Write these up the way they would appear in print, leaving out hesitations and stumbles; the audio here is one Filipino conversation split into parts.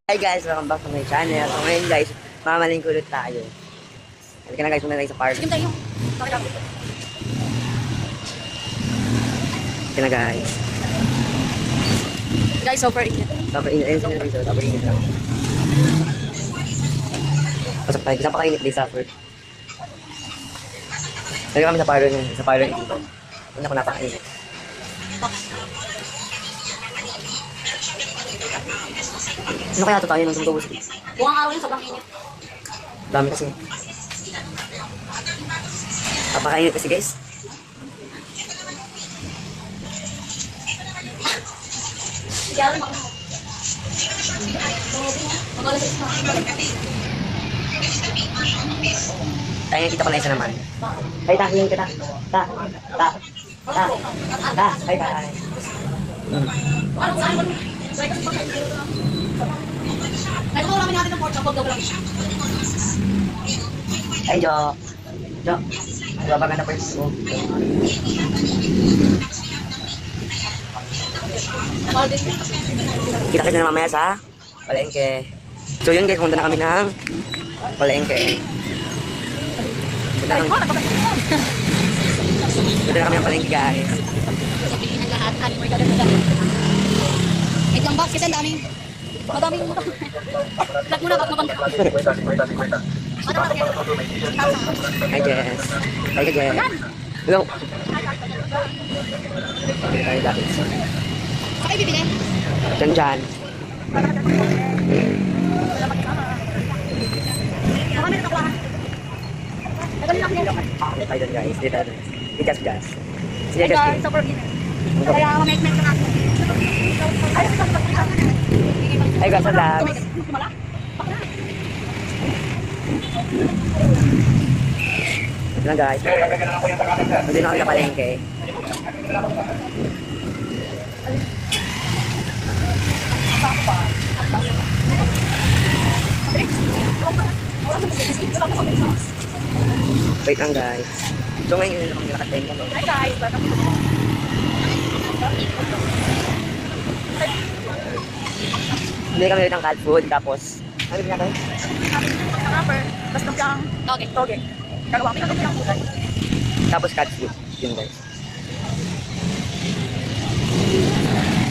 Hi guys, welcome back to my channel. So ngayon guys, mamalingkulot tayo. Halika na guys, muna tayo sa park. Sige tayo. Halika na guys. Guys, super init. Super init. Ayun sila dito, super init lang. Pasok tayo, isa pa kainit din suffer. Halika kami sa parlor dito. Hindi ako napakainit. Ano kaya ito tayo ng tumutubos? Buwang araw yun, sobrang init. Dami kasi. Napakainit kasi guys. Sige, alam ako. Magalas sa Tayo nakita ko na isa naman. Ay, tahiyin kita. Ta. Ay, tahiyin. Anong saan mo? Kahit kung namin natin ng pork chop, huwag daw lang siya. Ay, Jo. Babagan na po yung Kita-kita na mamaya sa palengke. So yun guys, punta na kami ng palengke. Punta na kami ng palengke guys. Sabihin ang lahat, at may gagawin. Wait lang box, kasi ang daming Vlog muna, ba't mabangka? Hi guys. Hi guys. Hello. Okay tayo guys. Saka ibibili? Diyan. Baka may nakakuha. Nagaling ako nito. Tayo dyan guys. Dito tayo. Ikas. Sige Hey guys. guys, super init. Kaya mamekmek na natin. Hi guys, wala. Ito lang guys. Hindi na kami sa palengke. Wait lang guys. So ngayon yun kami nakatenga. Hi guys, welcome to Hindi kami ulit ng cat food. Tapos, ano bin natin? rapper, tapos lumpiang toge. Gagawa kami ng lumpiang kulay. Tapos cat food. Yun guys.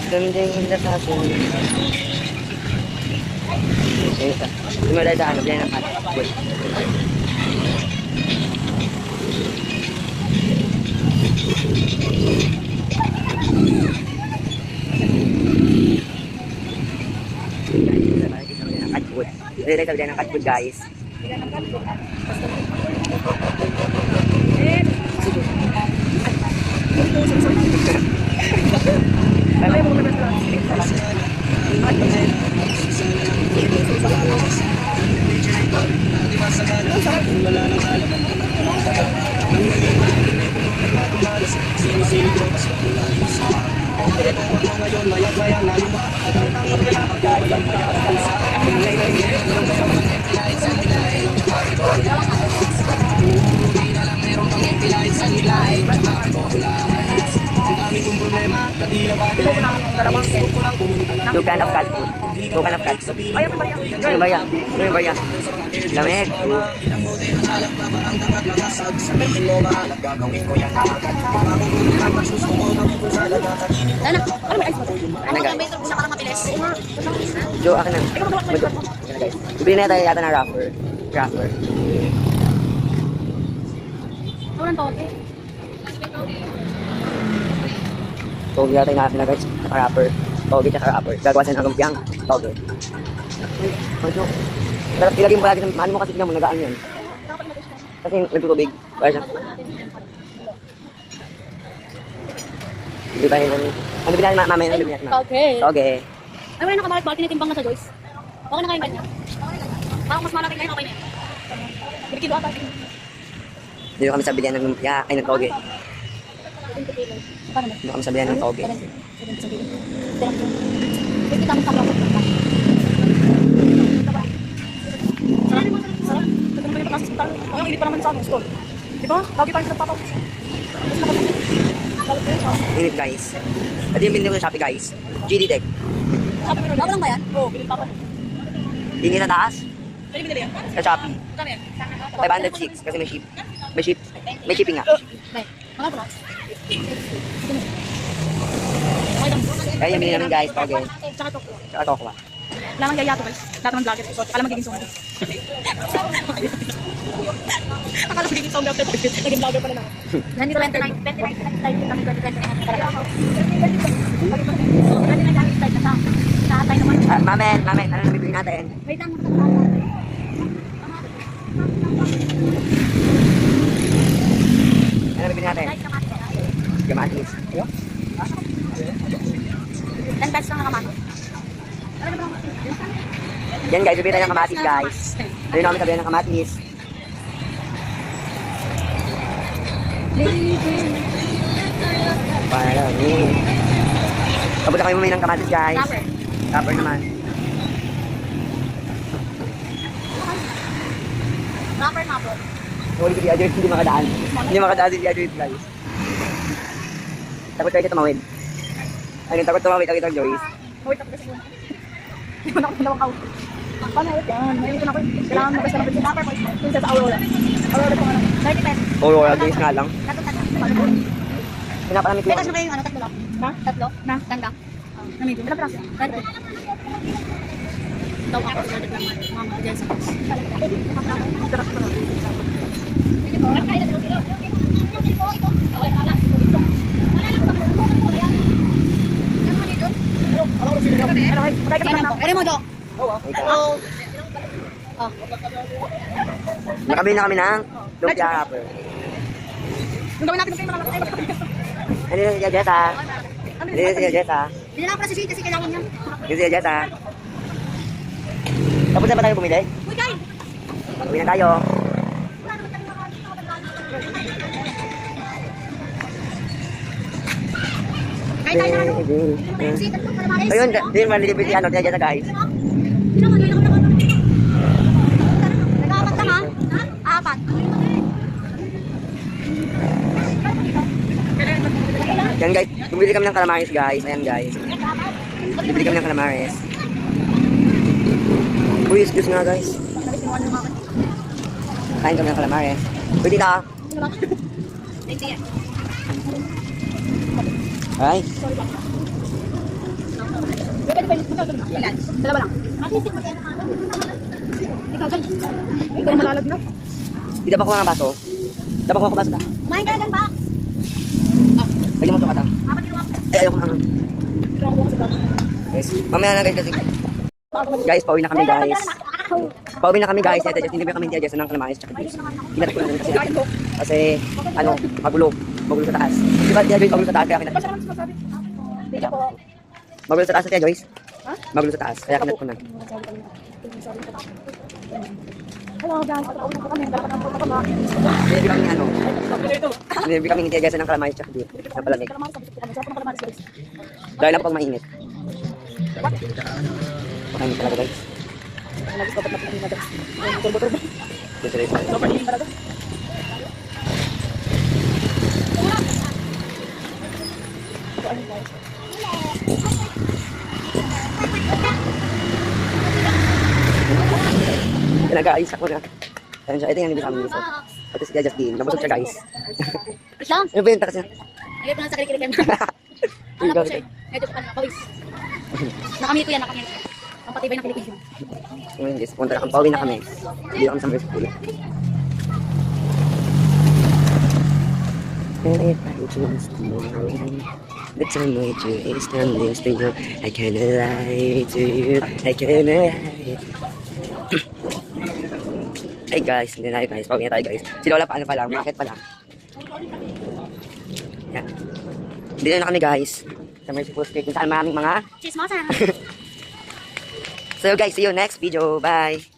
Gandang hindi sa aso. Ito. Dumadadaan. Bilang ng cat food. Dito tayo ng cat food guys. Two kind of cat food. Ano ba yan? Lamig. Ano may ice ba? Ano guys? may turbo na parang mabilis? Jo, akin na. Bibili na tayo yata ng rapper. Ano nang toge? Toge yata yung natin na guys. Saka rapper. Toge tsaka rapper. Gagawa siya ng lumpiang. Toge. Jo. Pero ilagay mo palagi sa ano mo kasi tingnan mo nagaan yan. Kasi nagtutubig. Kaya siya. Hindi tayo ng... Ano bilhin natin mamaya? Ano bilhin natin? Toge. Ay, wala nakamalit ba? Tinitimbang na sa Joyce. Okay na kayo ganyan. Parang mas malaki ngayon, okay na yan. Bigyan doon tayo. Dito kami sa bilihan ng lumpia. Ay, ng toge. Paano ba? Dito kami sa bilihan ng toge. Pwede kami sa kapag. Sarap. Ito naman yung pagkasas. Ang hindi pa naman sa store. Diba? Lagi pa rin sa papawis. Init guys. At yung binili ko sa Shopee guys. GD Tech. Sabi ko, lang ba yan? Oo, bilhin pa pa. Tingin sa taas. Pwede binili yan? Sa Shopee. Kano yan? 506 kasi may ship. May shipping nga. Mga bro. Kaya yung binili namin guys, Pogi. Tsaka to. Tsaka Tokwa. Wala nang yayato guys. Lahat ng vlogger. So, alam magiging song. Akala magiging song after this. Naging vlogger pala na ako. Yan dito 29 kami 29 Mamen, ano nabibili natin? Wait lang. Ano nabibili natin? Gamatis. 10 pesos lang ang kamato. Yan guys, bibili tayo ng kamatis guys. Ayun namin sabihin ng kamatis. Parang Tapos kami bumili ng kamatis guys. Rapper. Rapper naman. Rapper nga po. Huli ko si Adrian, hindi makadaan. Hindi makadaan si Adrian guys. Takot kayo sa tumawid. Ayun, takot tumawid ang itong Joyce. Wait ako kasi muna. Hindi mo na ako dalawang out. Paano yan? Ngayon ko na ako. Kailangan mo kasi na sa rapper mo. Kung sa Aurora. Aurora po nga lang. 30 pesos. Aurora, Joyce nga lang. Tatlo. Pinapalamig ko. Petas mo kayo yung ano, tatlo lang. Ha? Tatlo? Na? Tanda? Na medium. Ilang praso? 30. Daw ako sa dagdag lang. Mama ko dyan sa box. Pwede mo do? Nakabili na kami ng lumpia rapper. Yung gawin natin yung mga Ano yung si Jessa? Ano yung si Jessa? Hindi na ako na si Shane kasi kailangan niya. Yung si Jessa? Tapos na ba tayo bumili? Uy, Kai! Uwi na tayo. Kai tayo na ano? Ayun, din malilipid si ano, si Jessa guys. Nag-aapat lang ha? Apat. Yan guys, bumili kami ng calamares guys. Ayan guys. Bumili kami ng calamares. Uy, excuse nga guys. Kain kami ng calamares. Uy, dito. Ay. Dalawa lang. Ikaw dyan. Ikaw na malalag na. Dito ba kuha ng baso? Dito ba kuha ng baso ta? Kumain ka na dyan ba? Lagyan mo ito kata. Ay, ayoko na. Guys, mamaya na guys kasi. Guys, pauwi na kami guys. Pauwi na kami guys. Hindi ba kami tiyagas ng calamares tsaka juice. Kinat ko na rin kasi ano, magulo. Magulo sa taas. Di ba tiya Joyce, magulo sa taas kaya kinat ko. Magulo sa taas tiya Joyce? Magulo sa taas kaya kinat ko na. Hello guys, patapos na kami. Dapat ang punta kami. Hindi kami ano. Hindi kami tiyagas ng calamares tsaka juice. Na palamig. Dahil lang pag mainit. Pakain talaga guys. Nag-aayos ako na. Ayun siya, ito yung nabili kami dito. Ito si Justin, nabusog siya guys. Isang? Ano ba yung takas niya? Ayun po na sa kilikilikin. Alam ko siya. Ito pa na, pawis. Nakamit ko yan, nakamit. Ang patibay ng kilikilikin. Ngayon guys, punta na kami, pauwi na kami. Hindi kami sa school. The time we waste on this to you, I can't lie to you, I can't lie. Hey guys, hindi na tayo guys, pauwi na tayo guys. Si Lola paano pa lang, market pa lang. Yan. Dito na kami guys, sa Merciful Street, kung saan maraming mga Chismosa. So guys, see you next video, bye!